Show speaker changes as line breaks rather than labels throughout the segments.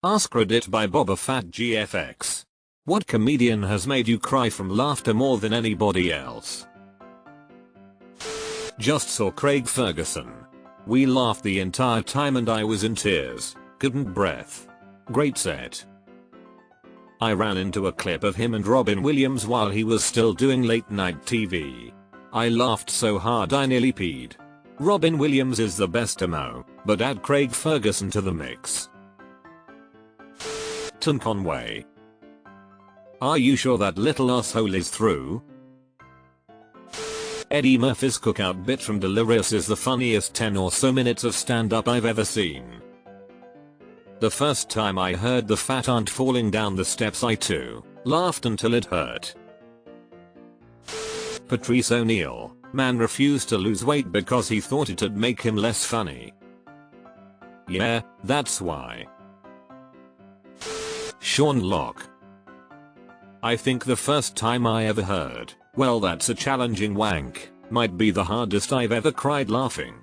AskReddit by Boba Fett GFX. What comedian has made you cry from laughter more than anybody else? Just saw Craig Ferguson. We laughed the entire time and I was in tears, couldn't breathe. Great set. I ran into a clip of him and Robin Williams while he was still doing late night TV. I laughed so hard I nearly peed. Robin Williams is the best emo, but add Craig Ferguson to the mix. Ton Conway. Are you sure that little asshole is through? Eddie Murphy's cookout bit from Delirious is the funniest 10 or so minutes of stand-up I've ever seen. The first time I heard the fat aunt falling down the steps I too laughed until it hurt. Patrice O'Neal. Man refused to lose weight because he thought it'd make him less funny. Yeah, that's why. Sean Locke. I think the first time I ever heard, "Well, that's a challenging wank," might be the hardest I've ever cried laughing.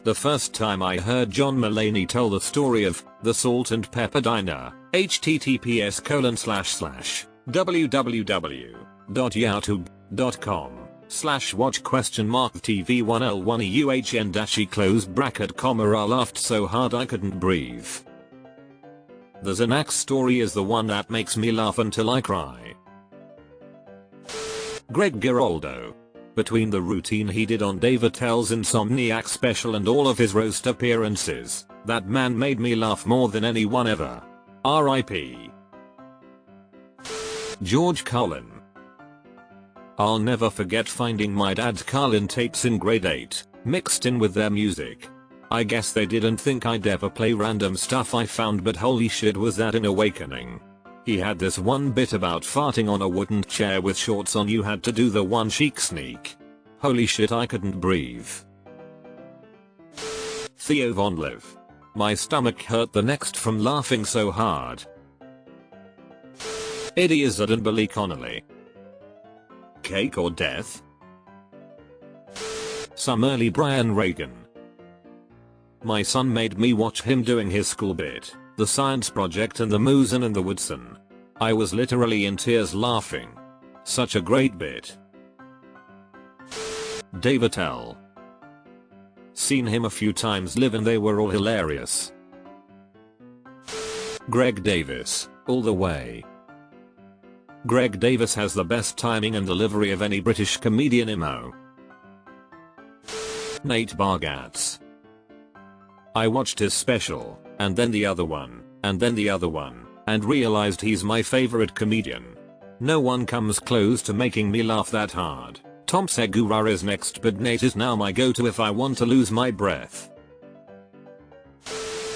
The first time I heard John Mulaney tell the story of the Salt and Pepper Diner, https://www.youtube.com/watch?TV1L1EUHN-E I laughed so hard I couldn't breathe. The Xanax story is the one that makes me laugh until I cry. Greg Giraldo. Between the routine he did on Dave Attell's Insomniac special and all of his roast appearances, that man made me laugh more than anyone ever. R.I.P. George Carlin. I'll never forget finding my dad's Carlin tapes in grade 8, mixed in with their music. I guess they didn't think I'd ever play random stuff I found, but holy shit was that an awakening. He had this one bit about farting on a wooden chair with shorts on. You had to do the one cheek sneak. Holy shit, I couldn't breathe. Theo Von Liv. My stomach hurt the next from laughing so hard. Eddie Izzard and Billy Connolly. Cake or death? Some early Brian Regan. My son made me watch him doing his school bit, the science project and the Moosin and the Woodson. I was literally in tears laughing. Such a great bit. Dave Attell. Seen him a few times live and they were all hilarious. Greg Davis, all the way. Greg Davis has the best timing and delivery of any British comedian emo. Nate Bargatze. I watched his special, and then the other one, and then the other one, and realized he's my favorite comedian. No one comes close to making me laugh that hard. Tom Segura is next, but Nate is now my go-to if I want to lose my breath.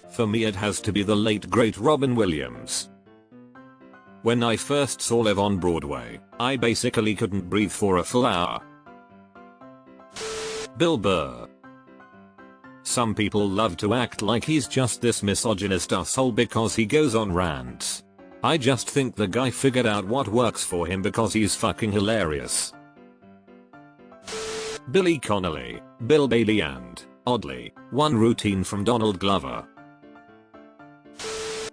For me it has to be the late great Robin Williams. When I first saw Live on Broadway, I basically couldn't breathe for a full hour. Bill Burr. Some people love to act like he's just this misogynist asshole because he goes on rants. I just think the guy figured out what works for him because he's fucking hilarious. Billy Connolly, Bill Bailey and, oddly, one routine from Donald Glover.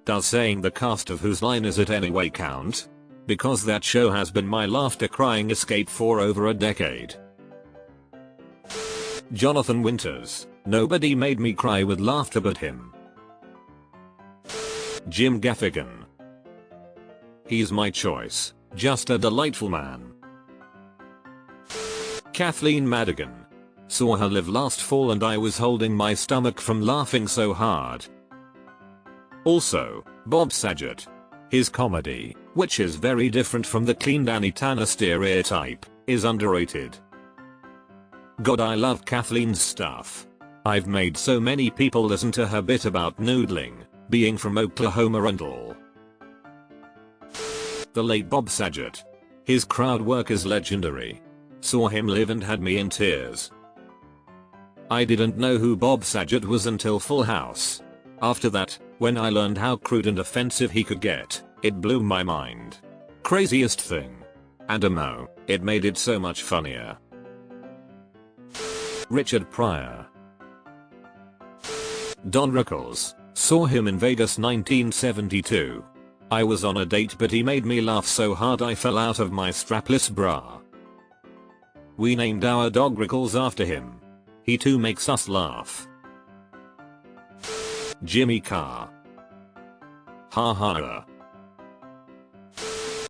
Does saying the cast of Whose Line Is It Anyway count? Because that show has been my laughter crying escape for over a decade. Jonathan Winters. Nobody made me cry with laughter but him. Jim Gaffigan. He's my choice, just a delightful man. Kathleen Madigan. Saw her live last fall and I was holding my stomach from laughing so hard. Also, Bob Saget. His comedy, which is very different from the clean Danny Tanner stereotype, is underrated. God, I love Kathleen's stuff. I've made so many people listen to her bit about noodling, being from Oklahoma and all. The late Bob Saget. His crowd work is legendary. Saw him live and had me in tears. I didn't know who Bob Saget was until Full House. After that, when I learned how crude and offensive he could get, it blew my mind. Craziest thing. And it made it so much funnier. Richard Pryor. Don Rickles. Saw him in Vegas 1972. I was on a date but he made me laugh so hard I fell out of my strapless bra. We named our dog Rickles after him. He too makes us laugh. Jimmy Carr. Ha ha.